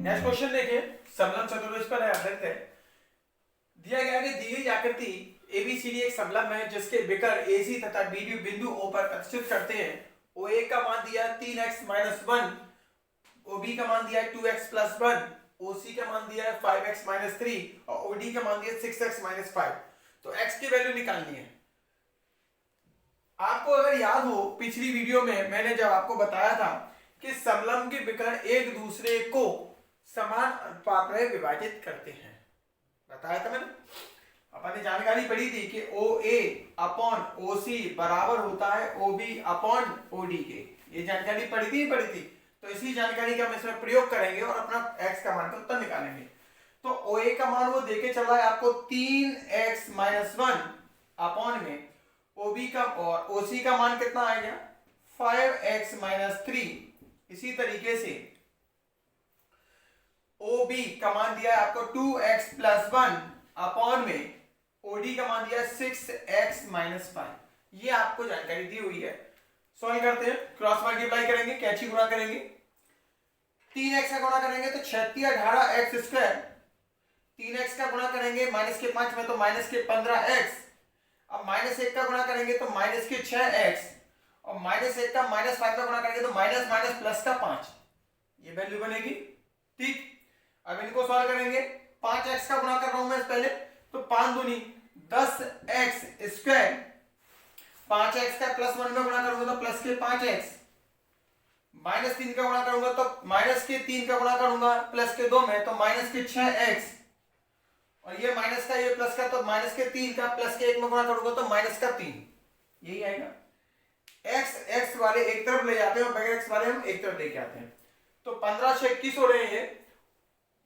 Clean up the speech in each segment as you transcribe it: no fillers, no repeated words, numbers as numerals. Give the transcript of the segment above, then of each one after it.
Next question देखिए, समलंब चतुर्भुज पर आधारित है। दिया गया कि दी गई आकृति एबीसीडी एक समलंब है जिसके विकर्ण एसी तथा बीडी बिंदु ओ पर प्रतिष्ठित करते हैं। ओ ए का मान दिया 3x - 1, ओबी का मान दिया है 2x + 1, ओसी का मान दिया है 5x - 3 और ओडी का मान दिया है 6x - 5। तो x की वैल्यू निकालनी है। आपको अगर याद हो पिछली वीडियो में मैंने जब आपको बताया था कि समलंब के विकर्ण एक दूसरे को समान अनुपात में विभाजित करते हैं, बताया था मैंने। अपन ने जानकारी पढ़ी थी कि OA अपॉन OC बराबर होता है OB अपॉन OD के। ये जानकारी पढ़ी थी। तो इसी जानकारी का हम इसमें प्रयोग करेंगे और अपना x का मान का उत्तर निकालेंगे। तो OA का मान वो देके चल रहा है आपको 3x - 1 अपॉन में OB का और OC का मान कितना आएगा 5x - 3। इसी तरीके से OB का मान दिया है आपको 2x + 1 अपॉन में OD का मान दिया है 6x - 5। ये आपको जानकारी दी हुई है। सॉल्व करते हैं, क्रॉस मल्टीप्लाई करेंगे, कैची गुणा करेंगे। 3x का गुणा करेंगे तो 36 18x²। 3x का गुणा करेंगे -5 में तो -15x। अब -1 का गुणा करेंगे तो -6x और -1 का -5 का गुणा करेंगे तो -+5। ये वैल्यू बनेगी। ठीक, अब इनको सॉल्व करेंगे। 5x का गुणा कर रहा हूं मैं पहले, तो 5 दूनी 10x²। 5x का +1 में गुणा करूंगा तो +5x। -3 का गुणा करूंगा तो -3 का गुणा करूंगा +2 में तो -6x। और ये माइनस का ये प्लस का तो -3 का +1 में गुणा करूंगा तो -3। यही आएगा। x वाले एक तरफ ले जाते हैं और बगैर x वाले हम एक तरफ लेके आते हैं। तो 15 से 21 हो रहे हैं ये।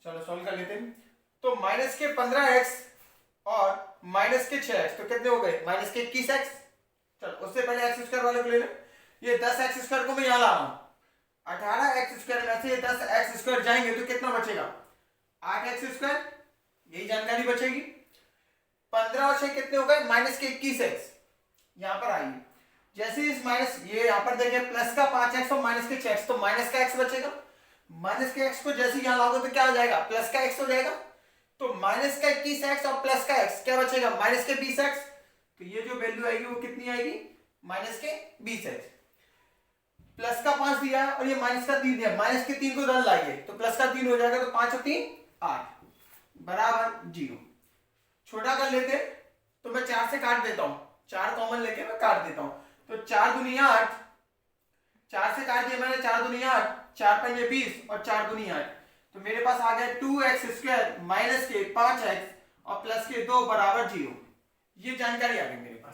चलो सॉल्व कर लेते हैं। तो -15x और -6x तो कितने हो गए -21x। चलो उससे पहले x² वाले को ले लें। ये 10x² को मैं यहां ला रहा हूं। 18x² में से 10x² जाएंगे तो कितना बचेगा 8x²। यही जानकारी बचेगी। 15 और 6 कितने हो गए -21x। यहां पर आइए, जैसे इस माइनस ये यहां पर देखिए प्लस का 5x और माइनस के 6x तो माइनस का x बचेगा। माइनस के x को जैसे यहां लाओगे तो क्या हो जाएगा प्लस का x हो जाएगा। तो माइनस का 21x और प्लस का x क्या बचेगा माइनस के 20x। तो ये जो वैल्यू आएगी वो कितनी आएगी माइनस के 20x। प्लस का 5 दिया और ये माइनस का 3 दिया, माइनस के 3 को इधर लाइए तो प्लस का 3 हो जाएगा। तो 5 और 3 8 बराबर 0। छोटा कर लेते तो मैं 4 से काट देता हूं, 4 कॉमन लेके मैं काट देता हूं। तो 4 दूनी 8, 4 से काट दिया मैंने 4 दूनी 8, 4 पंजे 20 और 4 दूनी 8। तो मेरे पास आ गया 2x² माइनस के 5x और प्लस के 2 बराबर 0। ये जानकारी आ गई मेरे पास।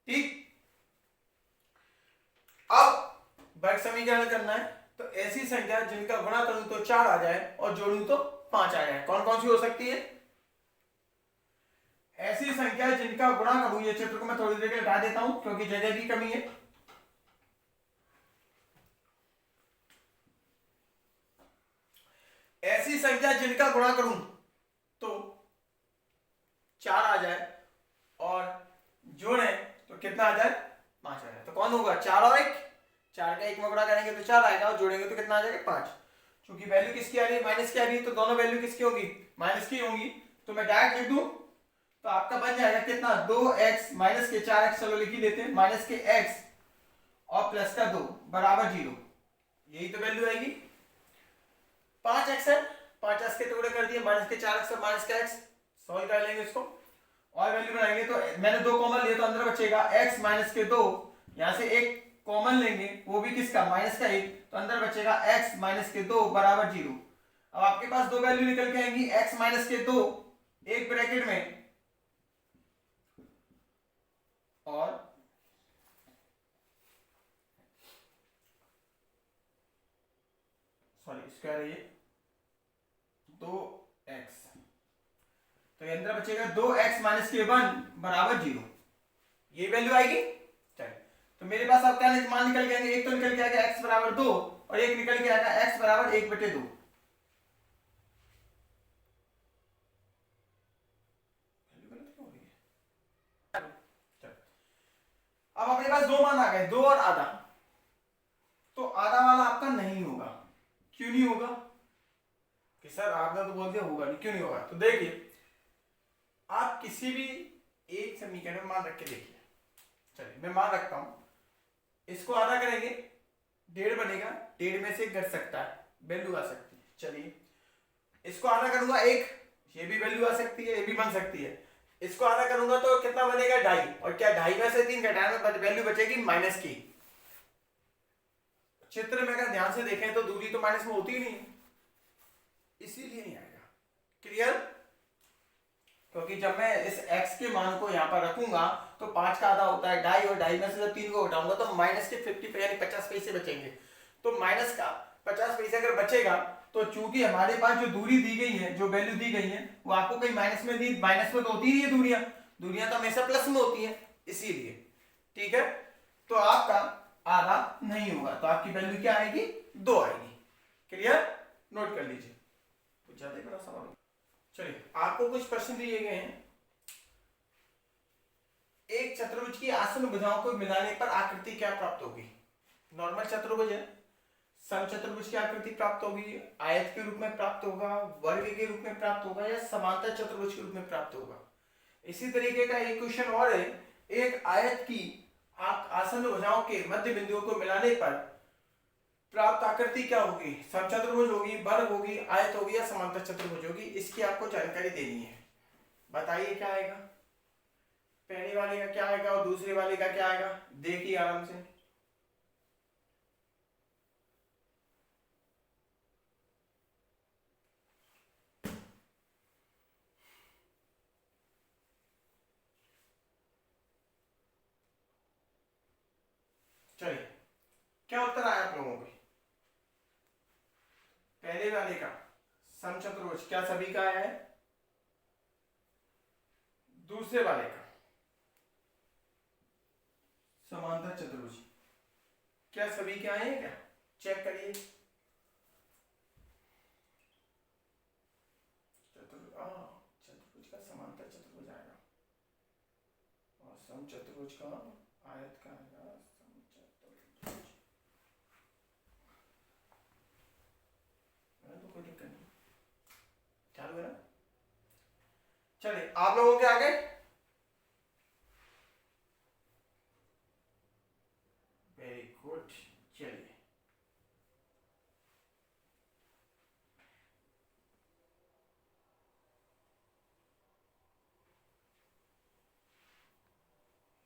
ठीक, अब वर्ग समीकरण करना है। तो ऐसी संख्या जिनका गुणा करूं तो 4 आ जाए और जोड़ूं तो 5 आ जाए, कौन कौन सी हो सकती है। ऐसी संख्या जिनका गुणा करूं, ये चित्र को मैं थोड़ी देर के लिए हटा देता हूं क्योंकि जगह की कमी है। ऐसी संख्या जिनका गुणा करूं तो 4 आ जाए और जोड़े तो कितना आ जाए 5 आ जाए। तो कौन होगा 4 और 1। 4 का 1 में गुणा करेंगे तो 4 आएगा और जोड़ेंगे तो कितना आ जाएगा 5। क्योंकि वैल्यू किसकी आ रही है माइनस की आ रही है तो दोनों वैल्यू किसकी होगी माइनस की होंगी। तो मैं डायरेक्ट लिख दूं तो आपका बन जाएगा कितना 2x माइनस के 4x। चलो लिख ही देते हैं, माइनस के x और प्लस का 2 बराबर 0। यही तो वैल्यू आएगी। 5x है, 5x के टुकड़े कर दिए, माइनस के 4x और माइनस का x। सॉल्व कर लेंगे इसको और वैल्यू बनाएंगे। तो मैंने 2 कॉमन लिए तो अंदर बचेगा x माइनस के 2, यहां से 1 कॉमन लेंगे वो भी किसका माइनस का 1, तो अंदर बचेगा x माइनस के 2 बराबर 0। अब आपके पास दो वैल्यू निकल के आएंगी x माइनस के 2 एक ब्रैकेट में और स्क्वायर ये 2x। तो ये अंदर बचेगा 2x माइनस के 1 बराबर 0। ये वैल्यू आएगी। चलिए, तो मेरे पास अब क्या मान निकल के आएंगे, एक तो निकल के आएगा x बराबर 2 और एक निकल के आएगा x बराबर 1/2। अब अपने पास 2 मान आ गए, 2 और आधा। तो आधा वाला आपका नहीं होगा। क्यों नहीं होगा कि सर आपने तो बोल दिया होगा नहीं, क्यों नहीं होगा? तो देखिए आप किसी भी एक समीकरण मान रख के देखिए। चलिए मैं मान रखता हूं, इसको आधा करेंगे 1.5 बनेगा, 1.5 में से घट सकता है, वैल्यू आ सकती है। चलिए इसको आधा करूंगा 1, ये भी वैल्यू आ सकती है, ये भी बन सकती है। इसको आधा करूंगा तो कितना बनेगा 2.5, और क्या 2.5 में से 3 घटाने में वैल्यू बचेगी माइनस की। चित्र में अगर ध्यान से देखें तो दूरी तो माइनस में होती ही नहीं, इसीलिए नहीं आएगा। क्लियर? क्योंकि जब मैं इस x के मान को यहाँ पर रखूंगा तो 5 का आधा होता है 2.5, और 2.5 में से जब 3 को घटाऊंगा तो माइनस के 50 यानी 50 पैसे बचेंगे। तो माइनस का 50 पैसे अगर बचेगा तो चूंकि हमारे पास जो दूरी दी गई है, जो वैल्यू दी गई है, वो आपको कहीं माइनस में दी, माइनस में तो होती ही है दूरियां, दूरियां तो हमेशा प्लस में होती है, इसीलिए। ठीक है, तो आपका आधा नहीं होगा, तो आपकी वैल्यू क्या आएगी? 2 आएगी। क्लियर? नोट कर लीजिए, कुछ ज्यादा ही बड़ा सवाल। चलिए आपको कुछ प्रश्न दिए गए हैं। एक चतुर्भुज की आसन भुजाओं को मिलाने पर आकृति क्या प्राप्त होगी? नॉर्मल चतुर्भुज है, समचतुर्भुज की आकृति प्राप्त होगी, आयत के रूप में प्राप्त होगा, वर्ग के रूप में प्राप्त होगा, या समांतर चतुर्भुज के रूप में प्राप्त होगा। इसी तरीके का एक क्वेश्चन और है, एक आयत की आसन भुजाओं के मध्य बिंदुओं को मिलाने पर प्राप्त आकृति क्या होगी? समचतुर्भुज होगी, वर्ग होगी, आयत होगी, या समांतर चतुर्भुज होगी? इसकी आपको जानकारी देनी है। बताइए क्या आएगा? पहले वाले का क्या आएगा और दूसरे वाले का क्या आएगा? देखिए आराम से। चलिए क्या उत्तर आया आप लोगों के? पहले वाले का समचतुर्भुज क्या सभी का आया है? दूसरे वाले का समांतर चतुर्भुज क्या सभी के आए हैं क्या? चेक करिए। चतुर्भुज का समांतर चतुर्भुज आएगा और समचतुर्भुज का आयत का आएगा। समचतुर्भुज तो कोई दिक्कत नहीं, चालू है ना? चलिए आप लोगों के आगे वेरी गुड। चलिए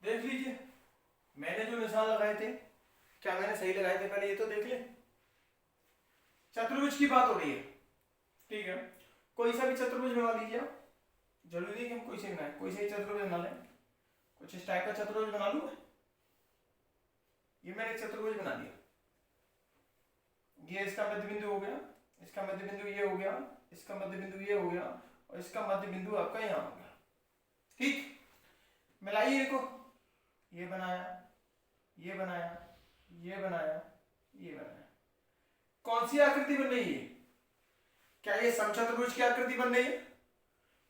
देख लीजिए, मैंने जो निशान लगाए थे क्या मैंने सही लगाए थे? पहले ये तो देख ले। चतुर्भुज की बात हो रही है, ठीक है? कोई सा भी चतुर्भुज बना लीजिए आप, जरूरी है कि हम कोई से बनाए, कोई से चतुर्भुज बना लें। कुछ इस टाइप का चतुर्भुज बना लूं मैं। ये मैंने एक चतुर्भुज बना दिया, ये इसका मध्य बिंदु हो गया, इसका मध्य बिंदु ये हो गया, इसका मध्य बिंदु ये हो गया, और इसका मध्य बिंदु आपका यहां हो गया। ठीक, मिलाइए इनको, ये बनाया, ये बनाया, ये बनाया, ये बनाया। कौन सी आकृति बन रही है? क्या ये समचतुर्भुज की आकृति बन रही है?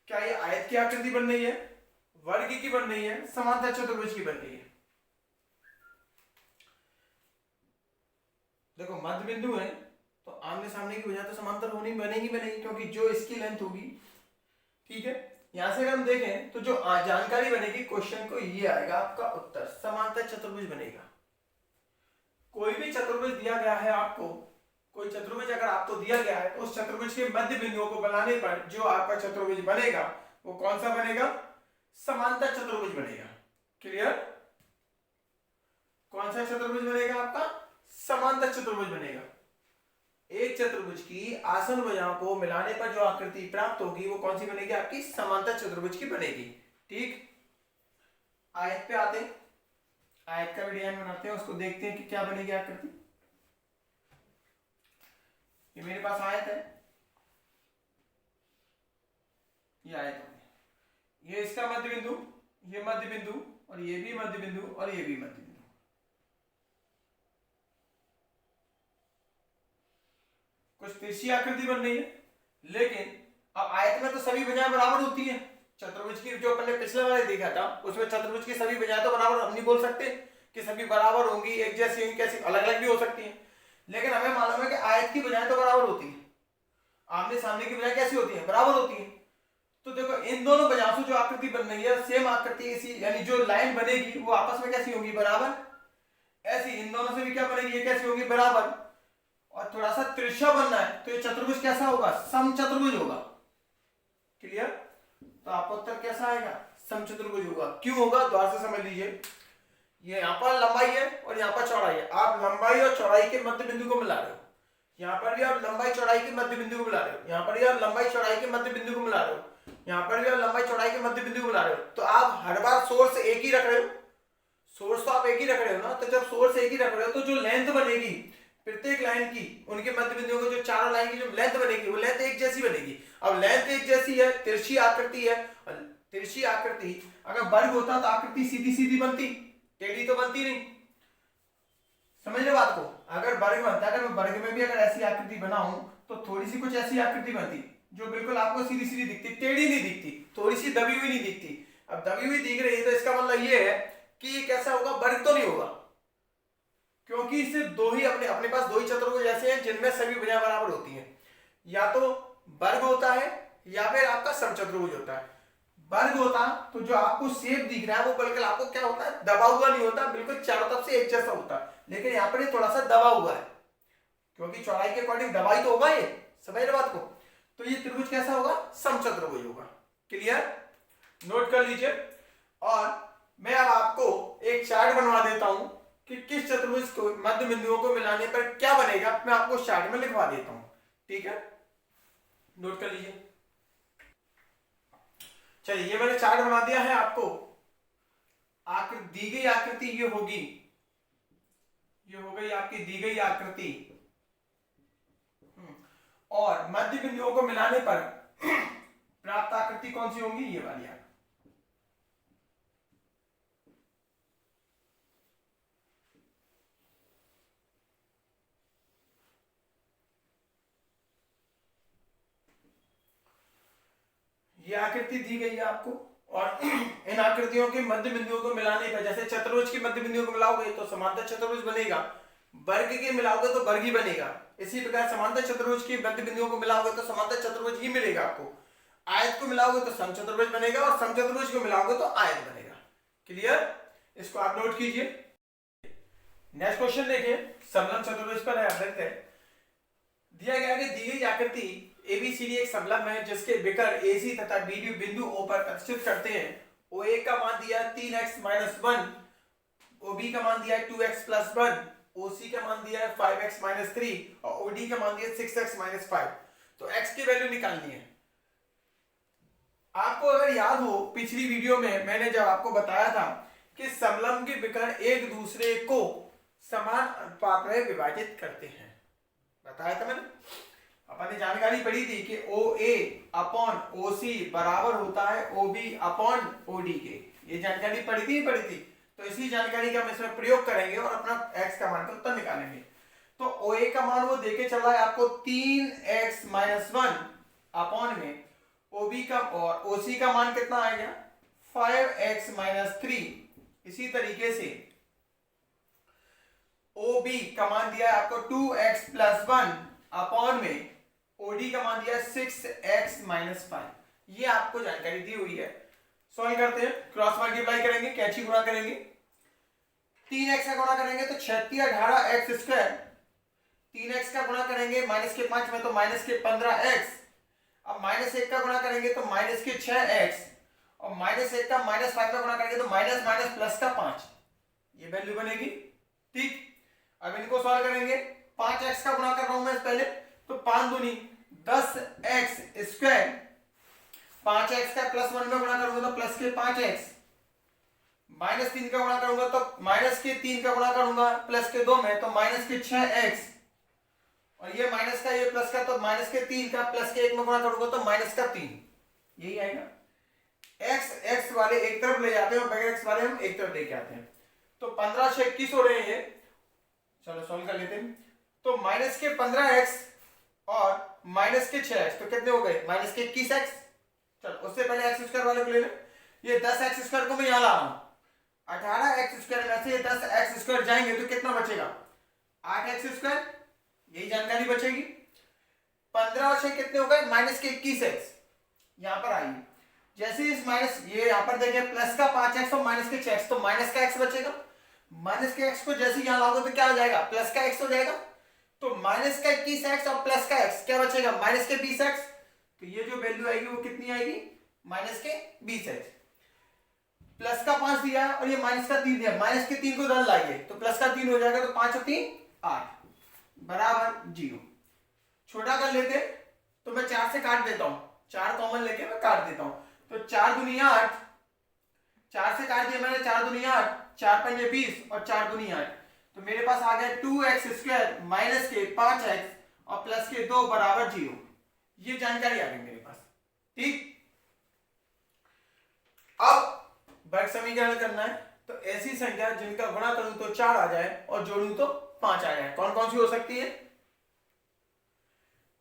क्या ये आयत की आकृति बन रही है? वर्ग की बन रही है? समांतर चतुर्भुज की बन रही है? देखो मध्य बिंदु है तो आमने सामने की वजह तो समांतर होनी बनेगी बनेगी, क्योंकि जो इसकी लेंथ होगी, ठीक है, यहां से अगर हम देखें तो जो जानकारी बनेगी क्वेश्चन को, ये आएगा आपका उत्तर, समांतर चतुर्भुज बनेगा। कोई भी चतुर्भुज दिया गया है आपको, कोई चतुर्भुज अगर आपको दिया गया है तो उस चतुर्भुज के मध्य बिंदुओं को बनाने पर जो आपका चतुर्भुज बनेगा वो कौन सा बनेगा? समांतर चतुर्भुज बनेगा। क्लियर? कौन सा चतुर्भुज बनेगा आपका? समांतर चतुर्भुज बनेगा। एक चतुर्भुज की आसन भुजाओं को मिलाने पर जो आकृति प्राप्त होगी वो कौन सी बनेगी? आपकी समांतर चतुर्भुज की बनेगी। ठीक, आयत पे आते हैं, आयत का भी डिजाइन बनाते हैं, उसको देखते हैं कि क्या बनेगी आकृति। ये मेरे पास आयत है, ये आयत हो गया, ये इसका मध्य बिंदु, ये मध्य बिंदु, और ये भी मध्य बिंदु, और ये भी मध्य बिंदु। कुछ तिरछी आकृति बन रही है, लेकिन अब आयत में तो सभी भुजाएं बराबर होती हैं। चतुर्भुज की जो अपन ने पिछले वाले देखा था उसमें चतुर्भुज की सभी भुजाएं तो बराबर हम नहीं बोल सकते कि सभी बराबर होंगी, एक जैसी होंगी, कैसी अलग अलग भी हो सकती हैं। लेकिन हमें मालूम है कि आयत की भुजाएं तो बराबर होती है। आमने सामने की बजाय कैसी होती है, बराबर होती है। तो देखो इन दोनों वजहों से जो आकृति बन रही है सेम आकृति, इसी यानी जो लाइन बनेगी वो आपस में कैसी होगी, बराबर। ऐसी इन दोनों से भी क्या बनेगी, ये कैसी होगी, बराबर। और थोड़ा सा तिरछा बनना है तो ये चतुर्भुज कैसा होगा, समचतुर्भुज होगा। क्लियर। तो आपका उत्तर कैसा आएगा, समचतुर्भुज होगा। क्यों होगा, द्वार से समझ लीजिए। ये यहाँ पर लंबाई है और यहाँ पर चौड़ाई है, आप लंबाई और चौड़ाई के मध्य बिंदु को मिला रहे हो। यहाँ पर भी आप लंबाई चौड़ाई के मध्य बिंदु को मिला रहे हो, यहाँ पर भी आप लंबाई चौड़ाई के मध्य बिंदु को मिला रहे हो, यहाँ पर भी आप लंबाई चौड़ाई के मध्य बिंदु को मिला रहे हो। तो आप हर बार सोर्स एक ही रख रहे हो, सोर्स तो आप एक ही रख रहे हो ना। तो जब सोर्स एक ही रख रहे हो तो जो लेंथ बनेगी प्रत्येक लाइन की, उनके मध्य बिंदुओं को जो चारों लाइन की जो लेंथ बनेगी वो लेंथ एक जैसी बनेगी। अब लेंथ एक जैसी है, तिरछी आकृति है, तिरछी आकृति अगर वर्ग होता तो आकृति सीधी सीधी बनती, टेढ़ी तो बनती नहीं। समझ लो बात को। अगर वर्ग बनता, अगर मैं वर्ग में भी अगर ऐसी आकृति बनाऊं तो थोड़ी सी कुछ ऐसी आकृति बनती जो बिल्कुल आपको सीधी सीधी दिखती, टेढ़ी नहीं दिखती, थोड़ी सी दबी हुई नहीं दिखती। अब दबी हुई दिख रही है तो इसका मतलब ये है कि ये कैसा होगा, वर्ग तो नहीं होगा, क्योंकि इसे दो ही अपने पास दो ही चतुर्भुज ऐसे हैं जिनमें सभी भुजाएं बराबर होती हैं। या तो वर्ग होता है या फिर आपका समचतुर्भुज होता है। वर्ग होता तो जो आपको शेप दिख रहा है वो बिल्कुल आपको क्या होता है, दबा हुआ नहीं होता, बिल्कुल चारों तरफ से एक जैसा होता है। लेकिन यहाँ पर ये थोड़ा सा दबा हुआ है, क्योंकि चौड़ाई के अकॉर्डिंग दबाई तो होगा ये, समझ रहे बात को। तो ये त्रिभुज कैसा होगा, समचतुर्भुज होगा। क्लियर, नोट कर लीजिए। और मैं अब आपको एक चार्ट बनवा देता हूं कि किस चतुर्भुज को मध्य बिंदुओं को मिलाने पर क्या बनेगा, मैं आपको चार्ट में लिखवा देता हूं। ठीक है, नोट कर लीजिए। चलिए ये मैंने चार्ट बना दिया है आपको। दी गई आकृति ये होगी, ये हो गई आपकी दी गई आकृति, और मध्य बिंदुओं को मिलाने पर प्राप्त आकृति कौन सी होंगी, ये वाली आकृति। ये आकृति दी गई है आपको, और इन आकृतियों के मध्य बिंदुओं को मिलाने पर, जैसे चतुर्भुज के मध्य बिंदुओं को मिलाओगे तो समांतर चतुर्भुज बनेगा, वर्ग के मिलाओगे तो वर्ग ही बनेगा। इसी प्रकार समांतर चतुर्भुज के मध्य बिंदुओं को मिलाओगे तो समांतर चतुर्भुज ही मिलेगा आपको। आयत को मिलाओगे तो समचतुर्भुज बनेगा, और समचतुर्भुज को मिलाओगे तो आयत बनेगा। क्लियर, इसको आप नोट कीजिए। नेक्स्ट क्वेश्चन देखिए, समलंब चतुर्भुज पर है, देखते हैं। दिया गया है कि दी गई आकृति एबीसीडी एक समलंब है जिसके विकर्ण एसी तथा बीडी बिंदु ओ पर प्रतिष्ठित करते हैं। OA का मान दिया 3x-1, OB का मान दिया है 2x+1, OC का मान दिया है 5x-3 और OD का मान दिया है 6x-5। तो x की वैल्यू निकालनी है। आपको अगर याद हो पिछली वीडियो में मैंने जब आपको बताया था कि समलंब के विकर्ण एक दूसरे को समान अनुपात में विभाजित करते हैं, बताया था मैंने। अपन ने जानकारी पढ़ी थी कि OA अपॉन OC बराबर होता है OB अपॉन OD के। ये जानकारी पढ़ी थी। तो इसी जानकारी का हम इसमें प्रयोग करेंगे और अपना x का मान का उत्तर निकालेंगे। तो OA का मान वो देके चल रहा है आपको 3x-1 अपॉन में OB का, और OC का मान कितना आएगा 5x-3। इसी तरीके से OB का मान दिया है आपको 2x+1 अपॉन में OD का मान दिया है 6x-5। ये आपको जानकारी दी हुई है। सॉल्व करते हैं, क्रॉस मल्टीप्लाई करेंगे, कैंची गुणा करेंगे। 3x का गुणा करेंगे तो 36-18x²। 3x का गुणा करेंगे -5 में तो -15x। अब -1 का गुणा करेंगे तो -6x, और -1 का -5 का गुणा करेंगे तो -+5। ये वैल्यू बनेगी। ठीक, अब इनको सॉल्व करेंगे। 5x का गुणा कर रहा हूं मैं पहले, तो 5 दूनी 10x²। 5x का +1 में गुणा करूंगा तो +5x। -3 का गुणा करूंगा तो -3 का गुणा करूंगा +2 में तो -6x। और ये माइनस का ये प्लस का, तो -3 का +1 में गुणा करूंगा तो -3। यही आएगा। x वाले एक तरफ ले जाते हैं और बगैर x वाले हम एक तरफ लेके आते हैं। तो 15×6 = 21 हो रहे हैं ये। चलो सॉल्व कर लेते हैं। तो -15x और -6x तो कितने हो गए, -21x। चलो उससे पहले x² वाले को ले लें। ये 10x² को मैं यहां ला रहा हूं। 18x² में से 10x² जाएंगे तो कितना बचेगा 8x²। यही जानकारी बचेगी। 15 और 6 कितने हो गए, माइनस के 21x। यहाँ पर आइए, जैसे इस माइनस, ये यहाँ पर देखिए प्लस का 5x और माइनस के 6x, तो माइनस का x बचेगा। माइनस के x को जैसे यहाँ लागू तो क्या हो जाएगा, प्लस का x हो जाएगा। तो माइनस का 21x और प्लस का x क्या बचेगा, माइनस के 20x। तो ये जो वैल्यू आएगी वो कितनी आएगी, माइनस के 20x। प्लस का 5 दिया और ये माइनस का 3 दिया, माइनस के 3 को इधर लाइए तो प्लस का 3 हो जाएगा, तो 5 और 3 8 बराबर 0। छोटा कर लेते तो मैं 4 से काट देता हूं, 4 कॉमन लेके मैं काट देता हूं। तो 4 दूनी 8, 4 से काट दिया मैंने, 4 दूनी 8, 4 पंजे 20 और 4 दूनी 8। तो मेरे पास आ गया 2x² माइनस के 5x और प्लस के 2 बराबर 0। ये जानकारी आ गई मेरे पास। ठीक, अब वर्ग समीकरण करना है, तो ऐसी संख्या जिनका गुणा करूं तो 4 आ जाए और जोड़ूं तो 5 आ जाए, कौन कौन सी हो सकती है।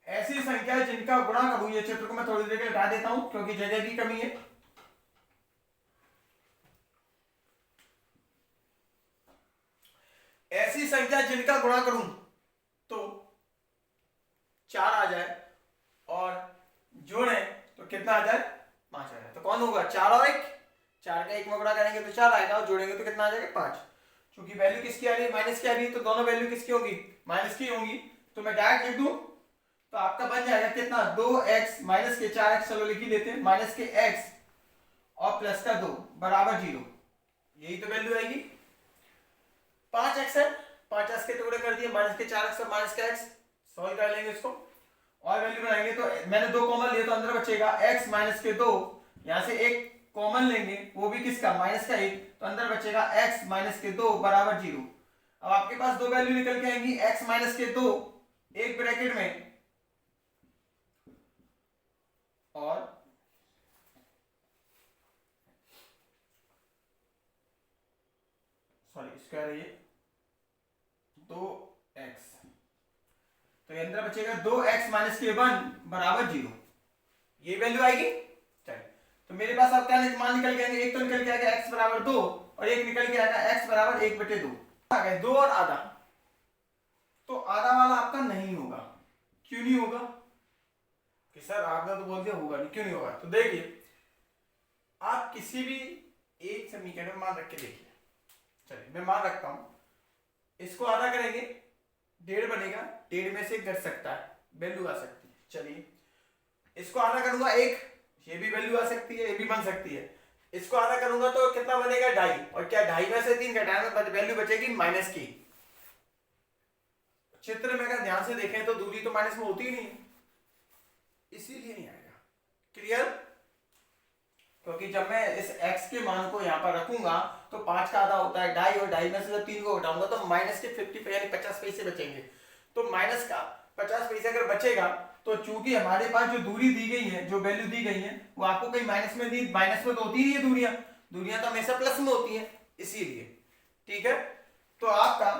ऐसी संख्या जिनका गुणा करूं, ये चित्र को मैं थोड़ी देर के लिए हटा देता हूं क्योंकि जगह की कमी है। ऐसी संख्या जिनका गुणा करूं तो 4 आ जाए और जोड़े तो कितना आ जाए, 5 आ जाए। तो कौन होगा, 4 और 1, 4 का 1 में गुणा करेंगे तो 4 आएगा और जोड़ेंगे तो कितना आ जाएगा, 5। क्योंकि वैल्यू किसकी आ रही है, माइनस की आ रही है, तो दोनों वैल्यू किसकी होगी, माइनस की होंगी। तो मैं डायरेक्ट लिख दूं तो आपका बन जाएगा कितना, 2x माइनस के 4x, चलो लिख ही लेते हैं, माइनस के x और प्लस का 2 बराबर 0। यही तो वैल्यू आएगी। 5x है, 5x के टुकड़े कर दिए, माइनस के 4x और माइनस का x, सॉल्व कर लेंगे इसको और वैल्यू बनाएंगे। तो मैंने 2 कॉमन लिया तो अंदर बचेगा x माइनस के 2, यहां से 1 कॉमन लेंगे वो भी किसका, माइनस का 1, तो अंदर बचेगा x माइनस के 2 बराबर 0। अब आपके पास दो वैल्यू निकल के आएंगी, x माइनस के 2 एक ब्रैकेट में और स्क्वायर है ये 2x, तो ये अंदर बचेगा 2x माइनस के 1 बराबर 0। ये वैल्यू आएगी। चलिए, तो मेरे पास अब क्या मान निकल के आएंगे, एक तो निकल के आएगा x बराबर 2 और एक निकल के आएगा x बराबर 1/2 आ गए, 2 और आधा। तो आधा वाला आपका नहीं होगा, क्यों नहीं होगा कि सर आपने तो बोल दिया होगा नहीं, क्यों नहीं होगा। तो देखिए, आप किसी भी एक समीकरण में मान रख के देखिए। चलिए मैं मान रखता हूं, इसको आधा करेंगे 1.5 बनेगा, 1.5 में से घट सकता है, वैल्यू आ सकती है। चलिए इसको आधा करूंगा 1, ये भी वैल्यू आ सकती है, ये भी बन सकती है। इसको आधा करूंगा तो कितना बनेगा, 2.5, और क्या 2.5 में से 3 घटाने में वैल्यू बचेगी माइनस की। चित्र में अगर ध्यान से देखें तो दूरी तो माइनस में होती ही नहीं है, इसीलिए नहीं आएगा। क्लियर, क्योंकि जब मैं इस x के मान को यहाँ पर रखूंगा तो 5 का आधा होता है 2.5, और 2.5 में से जब 3 को घटाऊंगा तो माइनस के 50 यानी 50 पैसे बचेंगे। तो माइनस का 50 पैसे अगर बचेगा तो चूंकि हमारे पास जो दूरी दी गई है, जो वैल्यू दी गई है वो आपको कहीं माइनस में दी, माइनस में तो होती ही है दूरियां, दूरियां तो हमेशा प्लस में होती है, इसीलिए। ठीक है, तो आपका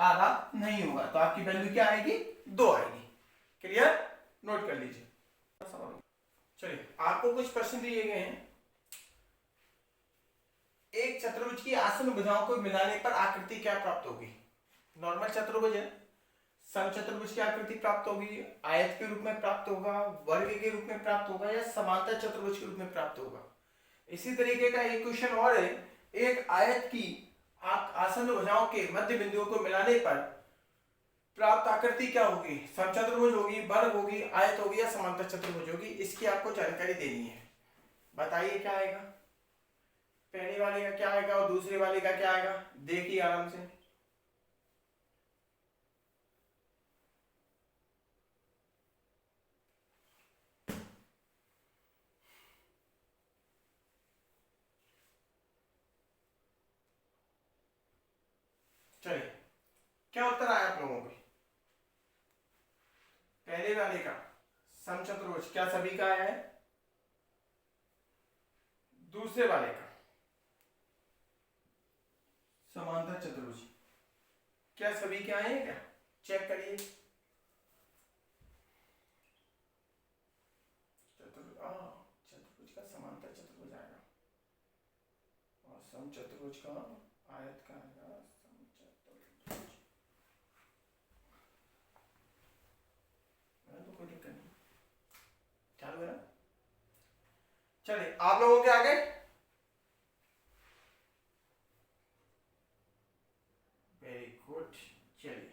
आधा नहीं होगा, तो आपकी वैल्यू क्या आएगी, 2 आएगी। क्लियर, नोट कर लीजिए। चलिए आपको कुछ प्रश्न दिए गए हैं। एक चतुर्भुज की आसन्न भुजाओं को मिलाने पर आकृति क्या प्राप्त होगी। नॉर्मल चतुर्भुज है, समचतुर्भुज की आकृति प्राप्त होगी, आयत के रूप में प्राप्त होगा, वर्ग के रूप में प्राप्त होगा, या समांतर चतुर्भुज के रूप में प्राप्त होगा। इसी तरीके का एक क्वेश्चन और है, एक आयत की आसन्न भुजाओं के मध्य बिंदुओं को मिलाने पर प्राप्त आकृति क्या होगी, समचतुर्भुज होगी, वर्ग होगी, आयत होगी, या समांतर चतुर्भुज होगी। इसकी आपको जानकारी देनी है। बताइए क्या आएगा, पहले वाले का क्या आएगा और दूसरे वाले का क्या आएगा, देखिए आराम से। चलिए क्या उत्तर आया आप लोगों को। पहले वाले का समचतुर्भुज क्या सभी का आया है, दूसरे वाले का समांतर चतुर्भुज क्या सभी के आए हैं क्या, चेक करिए। चतुर्भुज का समांतर चतुर्भुज आएगा और समचतुर्भुज का आयत का आएगा समचतुर्भुज। तो कोई दिक्कत नहीं। आप लोगों के आगे वेरी गुड। चलिए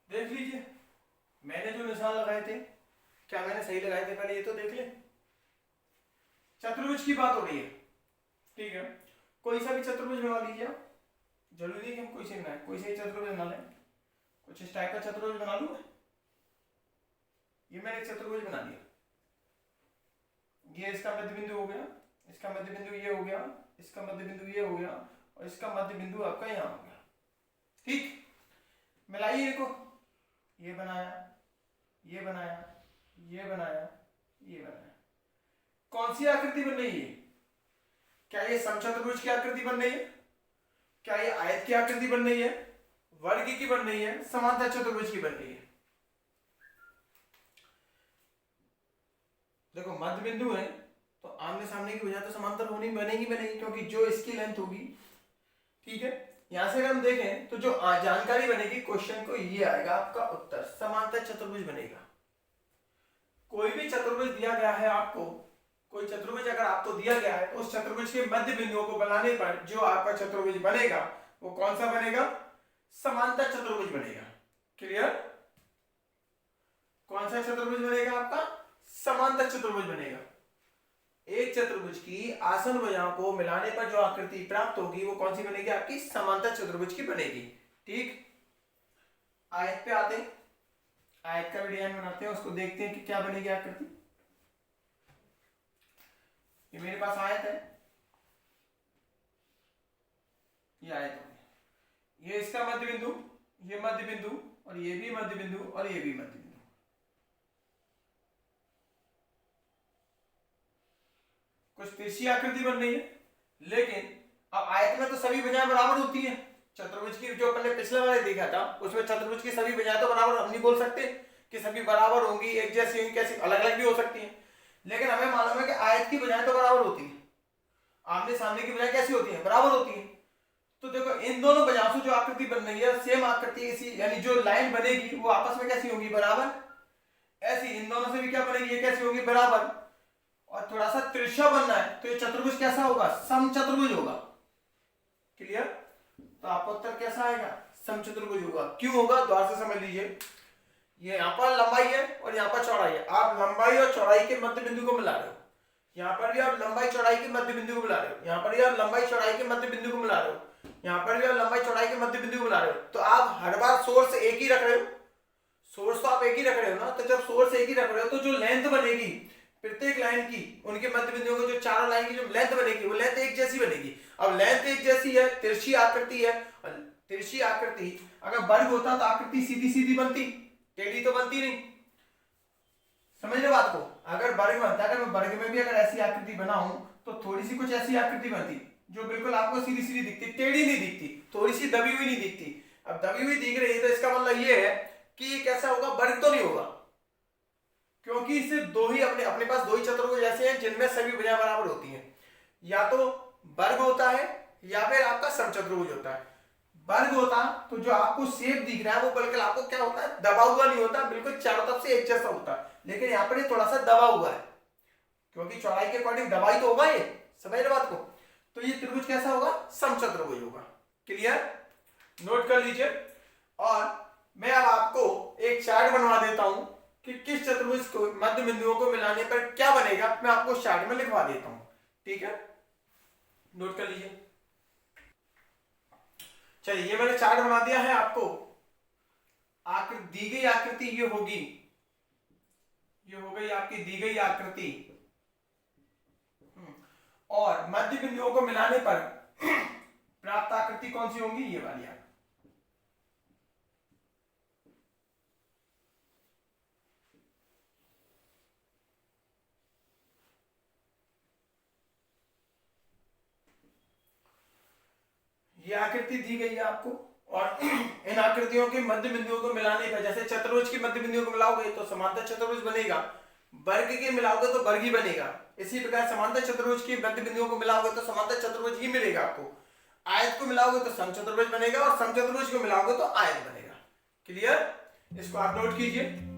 देख लीजिए, मैंने जो निशान लगाए थे क्या मैंने सही लगाए थे, पहले ये तो देख ले। चतुर्भुज की बात हो रही है, ठीक है। कोई सा भी चतुर्भुज बना लीजिए आप, जरूरी नहीं कि हम कोई से बनाए, कोई से ही चतुर्भुज बना लें। कुछ इस टाइप का चतुर्भुज बना लूं मैं। ये मैंने एक चतुर्भुज बना दिया, ये इसका मध्य बिंदु हो गया, इसका मध्य बिंदु ये हो गया, इसका मध्य बिंदु ये हो गया, और इसका मध्य बिंदु आपका यहाँ हो गया। ठीक, मिलाइए इनको, ये बनाया, ये बनाया, ये बनाया, ये बनाया। कौन सी आकृति बन रही है? क्या ये समचतुर्भुज की आकृति बन रही है? क्या ये आयत की आकृति बन रही है? वर्ग की बन रही है? समांतर चतुर्भुज की बन रही है? देखो मध्य बिंदु है तो आमने सामने की बजाय तो समांतर होनी बनेगी, क्योंकि जो इसकी लेंथ होगी, ठीक है। यहां से अगर हम देखें तो जो जानकारी बनेगी क्वेश्चन को, ये आएगा आपका उत्तर, समांतर चतुर्भुज बनेगा। कोई भी चतुर्भुज दिया गया है आपको, कोई चतुर्भुज अगर आपको दिया गया है तो उस चतुर्भुज के मध्य बिंदुओं को बनाने पर जो आपका चतुर्भुज बनेगा वो कौन सा बनेगा? समांतर चतुर्भुज बनेगा। क्लियर? कौन सा चतुर्भुज बनेगा आपका? समांतर चतुर्भुज बनेगा। एक चतुर्भुज की आसन भुजाओं को मिलाने पर जो आकृति प्राप्त होगी वो कौन सी बनेगी? आपकी समांतर चतुर्भुज की बनेगी। ठीक, आयत पे आते हैं, आयत का भी डिजाइन बनाते हैं, उसको देखते हैं कि क्या बनेगी आकृति। ये मेरे पास आयत है, ये आयत हो गया, ये इसका मध्य बिंदु, ये मध्य बिंदु, और ये भी मध्य बिंदु, और ये भी मध्य बिंदु। कुछ तिरछी आकृति बन रही है, लेकिन अब आयत में तो सभी भुजाएं बराबर होती हैं। चतुर्भुज की जो अपन ने पिछले वाले देखा था उसमें चतुर्भुज की सभी भुजाएं तो बराबर, हम नहीं बोल सकते कि सभी बराबर होंगी, एक जैसी होंगी, कैसी अलग अलग भी हो सकती हैं। लेकिन हमें मालूम है कि आयत की भुजाएं तो बराबर होती है, आमने सामने की भुजाएं कैसी होती है? बराबर होती है। तो देखो इन दोनों भुजाओं से जो आकृति बन रही है सेम आकृति, इसी यानी जो लाइन बनेगी वो आपस में कैसी होगी? बराबर। ऐसी इन दोनों से भी क्या बनेगी? ये कैसी होगी? बराबर। और थोड़ा सा तिरछा बनना है तो ये चतुर्भुज कैसा होगा? समचतुर्भुज होगा। क्लियर? तो आपका उत्तर कैसा आएगा? समचतुर्भुज होगा। क्यों होगा? द्वार से समझ लीजिए, ये यहाँ पर लंबाई है और यहाँ पर चौड़ाई है, आप लंबाई और चौड़ाई के मध्य बिंदु को मिला रहे हो। यहाँ पर भी आप लंबाई चौड़ाई के मध्य बिंदु को मिला रहे हो, यहाँ पर भी आप लंबाई चौड़ाई के मध्य बिंदु को मिला रहे हो, यहाँ पर भी आप लंबाई चौड़ाई के मध्य बिंदु को मिला रहे हो। तो आप हर बार सोर्स एक ही रख रहे हो, सोर्स तो आप एक ही रख रहे हो ना। तो जब सोर्स एक ही रख रहे हो तो जो लेंथ बनेगी प्रत्येक लाइन की, उनके मध्य बिंदुओं को जो चारों लाइन की जो लेंथ बनेगी वो लेंथ एक जैसी बनेगी। अब लेंथ एक जैसी है, तिरछी आकृति है, और तिरछी आकृति अगर वर्ग होता तो आकृति सीधी सीधी बनती, टेढ़ी तो बनती नहीं। समझ रहे बात को? अगर वर्ग बनता, अगर मैं वर्ग में भी अगर ऐसी आकृति बनाऊं तो थोड़ी सी कुछ ऐसी आकृति बनती जो बिल्कुल आपको सीधी सीधी दिखती, टेढ़ी नहीं दिखती, थोड़ी सी दबी हुई नहीं दिखती। अब दबी हुई दिख रही है तो इसका मतलब ये है कि ये कैसा होगा? वर्ग तो नहीं होगा, क्योंकि सिर्फ दो ही अपने पास दो ही चतुर्भुज ऐसे हैं जिनमें सभी भुजाएं बराबर होती हैं, या तो वर्ग होता है या फिर आपका समचतुर्भुज होता है। वर्ग होता तो जो आपको शेप दिख रहा है वो बिल्कुल आपको क्या होता है? दबा हुआ नहीं होता, बिल्कुल चारों तरफ से एक जैसा होता है। लेकिन यहाँ पर ये थोड़ा सा दबा हुआ है, क्योंकि चौड़ाई के अकॉर्डिंग दबाई तो होगा ये। समझ रहे बात को? तो ये त्रिभुज कैसा होगा? समचतुर्भुज होगा। क्लियर? नोट कर लीजिए। और मैं अब आपको एक चार्ट बनवा देता हूं कि किस चतुर्भुज को मध्य बिंदुओं को मिलाने पर क्या बनेगा, मैं आपको चार्ट में लिखवा देता हूं। ठीक है, नोट कर लीजिए। चलिए, ये मैंने चार्ट बना दिया है आपको। आकृति दी गई आकृति ये होगी, ये हो गई आपकी दी गई आकृति, और मध्य बिंदुओं को मिलाने पर प्राप्त आकृति कौन सी होंगी? ये वाली आकृति। ये आकृति दी गई है आपको, और इन आकृतियों के मध्य बिंदुओं को मिलाने पर, जैसे चतुर्भुज के मध्य बिंदुओं को मिलाओगे तो समांतर चतुर्भुज बनेगा, वर्ग के मिलाओगे तो वर्ग ही बनेगा। इसी प्रकार समांतर चतुर्भुज के मध्य बिंदुओं को मिलाओगे तो समांतर चतुर्भुज ही मिलेगा आपको। आयत को मिलाओगे तो समचतुर्भुज बनेगा और समचतुर्भुज को मिलाओगे तो आयत बनेगा। क्लियर? इसको आप नोट कीजिए।